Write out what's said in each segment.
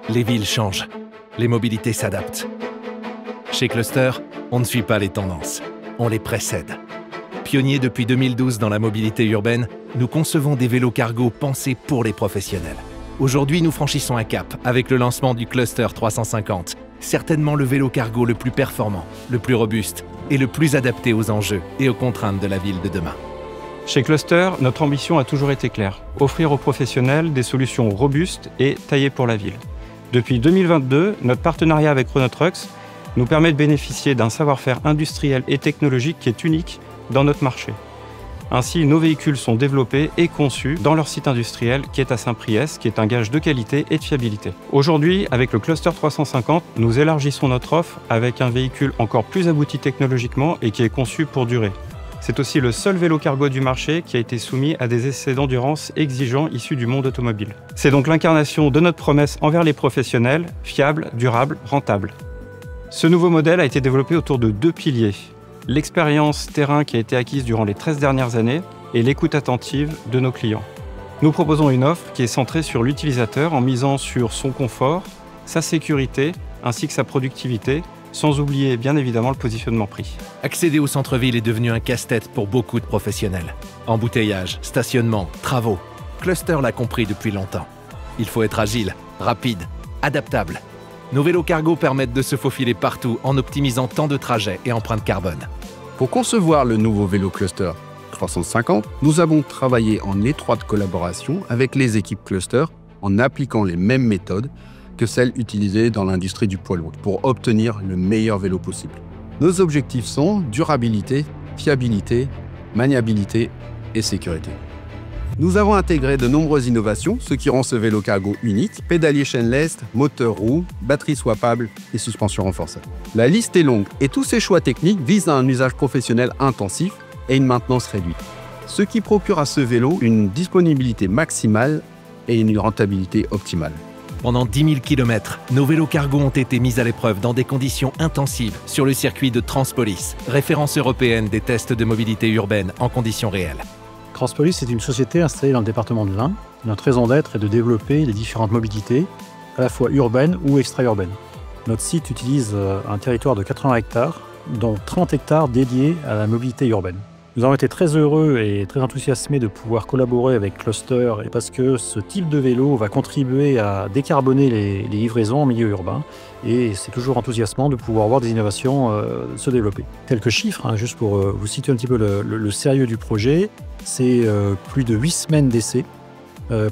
Les villes changent, les mobilités s'adaptent. Chez Cluster, on ne suit pas les tendances, on les précède. Pionniers depuis 2012 dans la mobilité urbaine, nous concevons des vélos cargo pensés pour les professionnels. Aujourd'hui, nous franchissons un cap avec le lancement du Cluster 350, certainement le vélo cargo le plus performant, le plus robuste et le plus adapté aux enjeux et aux contraintes de la ville de demain. Chez Cluster, notre ambition a toujours été claire, offrir aux professionnels des solutions robustes et taillées pour la ville. Depuis 2022, notre partenariat avec Renault Trucks nous permet de bénéficier d'un savoir-faire industriel et technologique qui est unique dans notre marché. Ainsi, nos véhicules sont développés et conçus dans leur site industriel qui est à Saint-Priest, qui est un gage de qualité et de fiabilité. Aujourd'hui, avec le Cluster 350, nous élargissons notre offre avec un véhicule encore plus abouti technologiquement et qui est conçu pour durer. C'est aussi le seul vélo cargo du marché qui a été soumis à des essais d'endurance exigeants issus du monde automobile. C'est donc l'incarnation de notre promesse envers les professionnels, fiable, durable, rentable. Ce nouveau modèle a été développé autour de deux piliers. L'expérience terrain qui a été acquise durant les 13 dernières années et l'écoute attentive de nos clients. Nous proposons une offre qui est centrée sur l'utilisateur en misant sur son confort, sa sécurité ainsi que sa productivité, sans oublier bien évidemment le positionnement prix. Accéder au centre-ville est devenu un casse-tête pour beaucoup de professionnels. Embouteillage, stationnement, travaux. Cluster l'a compris depuis longtemps. Il faut être agile, rapide, adaptable. Nos vélos cargo permettent de se faufiler partout en optimisant temps de trajet et empreinte carbone. Pour concevoir le nouveau vélo Cluster 350, nous avons travaillé en étroite collaboration avec les équipes Cluster en appliquant les mêmes méthodes que celles utilisées dans l'industrie du poids lourd pour obtenir le meilleur vélo possible. Nos objectifs sont durabilité, fiabilité, maniabilité et sécurité. Nous avons intégré de nombreuses innovations, ce qui rend ce vélo cargo unique: pédalier chaîneless, moteur roue, batterie swappable et suspension renforcée. La liste est longue et tous ces choix techniques visent à un usage professionnel intensif et une maintenance réduite, ce qui procure à ce vélo une disponibilité maximale et une rentabilité optimale. Pendant 10 000 km, nos vélos cargo ont été mis à l'épreuve dans des conditions intensives sur le circuit de Transpolis, référence européenne des tests de mobilité urbaine en conditions réelles. Transpolis est une société installée dans le département de l'Ain. Notre raison d'être est de développer les différentes mobilités, à la fois urbaines ou extra-urbaines. Notre site utilise un territoire de 80 hectares, dont 30 hectares dédiés à la mobilité urbaine. Nous avons été très heureux et très enthousiasmés de pouvoir collaborer avec Cluster parce que ce type de vélo va contribuer à décarboner les livraisons en milieu urbain et c'est toujours enthousiasmant de pouvoir voir des innovations se développer. Quelques chiffres, juste pour vous situer un petit peu le sérieux du projet, c'est plus de 8 semaines d'essai,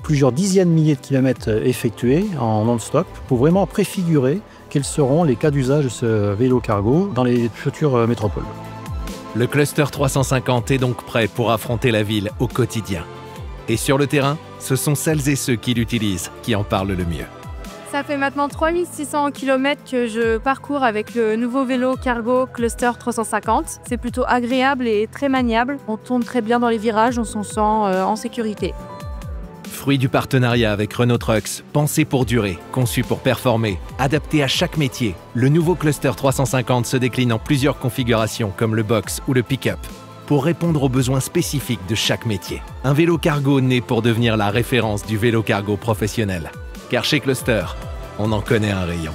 plusieurs dizaines de milliers de kilomètres effectués en non-stop pour vraiment préfigurer quels seront les cas d'usage de ce vélo cargo dans les futures métropoles. Le Cluster 350 est donc prêt pour affronter la ville au quotidien. Et sur le terrain, ce sont celles et ceux qui l'utilisent qui en parlent le mieux. Ça fait maintenant 3600 km que je parcours avec le nouveau vélo cargo Cluster 350. C'est plutôt agréable et très maniable. On tourne très bien dans les virages, on s'en sent en sécurité. Fruit du partenariat avec Renault Trucks, pensé pour durer, conçu pour performer, adapté à chaque métier, le nouveau Cluster 350 se décline en plusieurs configurations comme le box ou le pick-up, pour répondre aux besoins spécifiques de chaque métier. Un vélo cargo né pour devenir la référence du vélo cargo professionnel. Car chez Cluster, on en connaît un rayon.